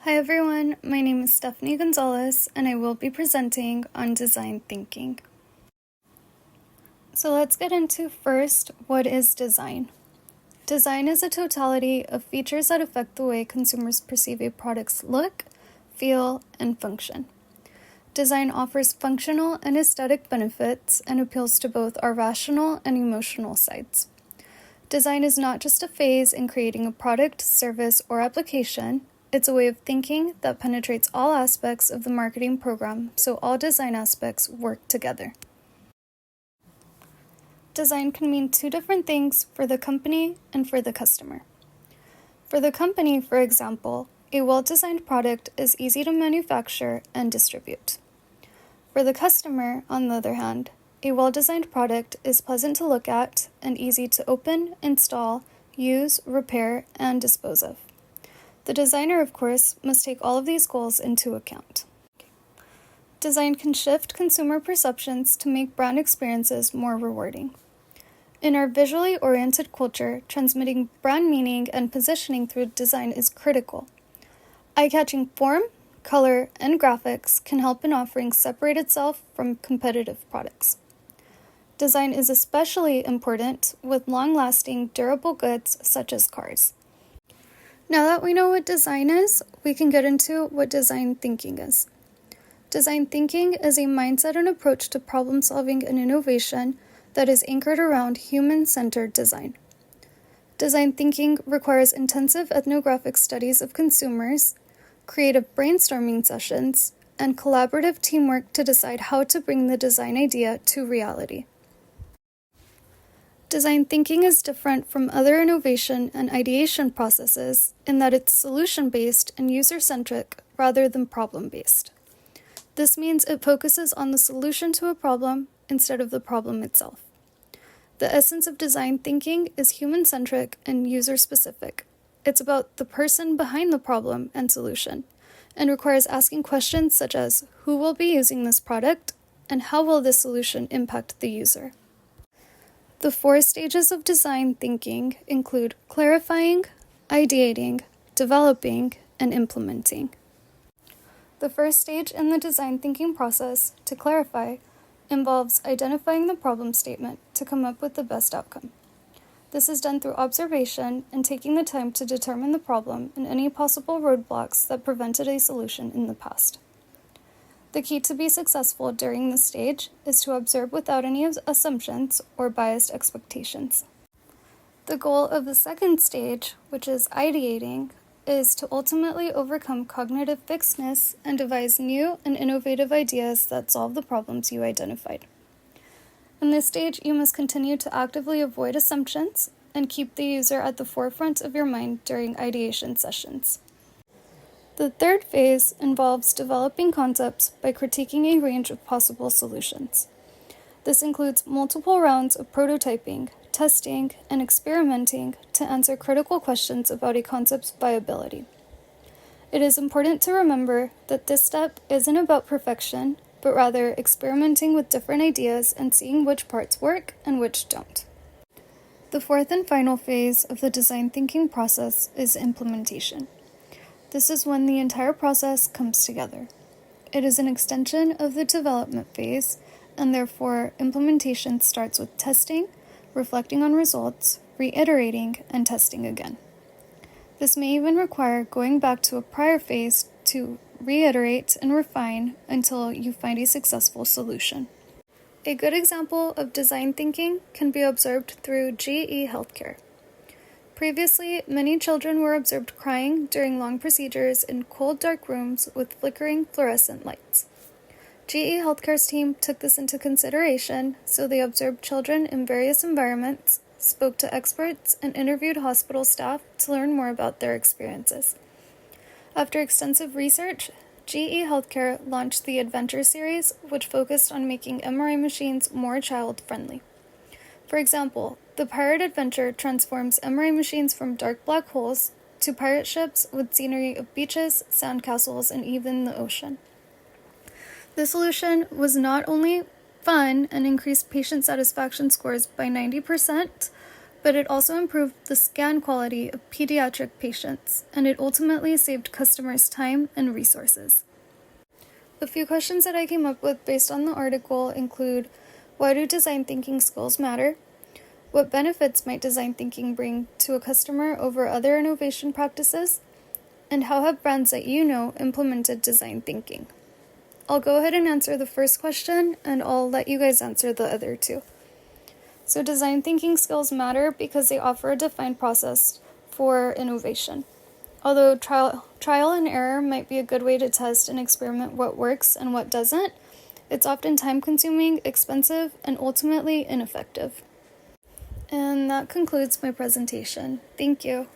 Hi everyone, my name is Stephanie Gonzalez and I will be presenting on design thinking. So let's get into first, what is design? Design is a totality of features that affect the way consumers perceive a product's look, feel, and function. Design offers functional and aesthetic benefits and appeals to both our rational and emotional sides. Design is not just a phase in creating a product, service, or application. It's a way of thinking that penetrates all aspects of the marketing program, so all design aspects work together. Design can mean two different things for the company and for the customer. For the company, for example, a well-designed product is easy to manufacture and distribute. For the customer, on the other hand, a well-designed product is pleasant to look at and easy to open, install, use, repair, and dispose of. The designer, of course, must take all of these goals into account. Design can shift consumer perceptions to make brand experiences more rewarding. In our visually oriented culture, transmitting brand meaning and positioning through design is critical. Eye-catching form, color, and graphics can help an offering separate itself from competitive products. Design is especially important with long-lasting, durable goods such as cars. Now that we know what design is, we can get into what design thinking is. Design thinking is a mindset and approach to problem solving and innovation that is anchored around human-centered design. Design thinking requires intensive ethnographic studies of consumers, creative brainstorming sessions, and collaborative teamwork to decide how to bring the design idea to reality. Design thinking is different from other innovation and ideation processes in that it's solution-based and user-centric rather than problem-based. This means it focuses on the solution to a problem instead of the problem itself. The essence of design thinking is human-centric and user-specific. It's about the person behind the problem and solution, and requires asking questions such as who will be using this product and how will this solution impact the user. The 4 stages of design thinking include clarifying, ideating, developing, and implementing. The first stage in the design thinking process, to clarify, involves identifying the problem statement to come up with the best outcome. This is done through observation and taking the time to determine the problem and any possible roadblocks that prevented a solution in the past. The key to be successful during this stage is to observe without any assumptions or biased expectations. The goal of the second stage, which is ideating, is to ultimately overcome cognitive fixedness and devise new and innovative ideas that solve the problems you identified. In this stage, you must continue to actively avoid assumptions and keep the user at the forefront of your mind during ideation sessions. The third phase involves developing concepts by critiquing a range of possible solutions. This includes multiple rounds of prototyping, testing, and experimenting to answer critical questions about a concept's viability. It is important to remember that this step isn't about perfection, but rather experimenting with different ideas and seeing which parts work and which don't. The fourth and final phase of the design thinking process is implementation. This is when the entire process comes together. It is an extension of the development phase, and therefore implementation starts with testing, reflecting on results, reiterating, and testing again. This may even require going back to a prior phase to reiterate and refine until you find a successful solution. A good example of design thinking can be observed through GE Healthcare. Previously, many children were observed crying during long procedures in cold, dark rooms with flickering fluorescent lights. GE Healthcare's team took this into consideration, so they observed children in various environments, spoke to experts, and interviewed hospital staff to learn more about their experiences. After extensive research, GE Healthcare launched the Adventure series, which focused on making MRI machines more child-friendly. For example, the Pirate Adventure transforms MRI machines from dark black holes to pirate ships with scenery of beaches, sandcastles, and even the ocean. The solution was not only fun and increased patient satisfaction scores by 90%, but it also improved the scan quality of pediatric patients, and it ultimately saved customers time and resources. A few questions that I came up with based on the article include: why do design thinking skills matter? What benefits might design thinking bring to a customer over other innovation practices? And how have brands that you know implemented design thinking? I'll go ahead and answer the first question, and I'll let you guys answer the other two. So design thinking skills matter because they offer a defined process for innovation. Although trial and error might be a good way to test and experiment what works and what doesn't, it's often time-consuming, expensive, and ultimately ineffective. And that concludes my presentation. Thank you.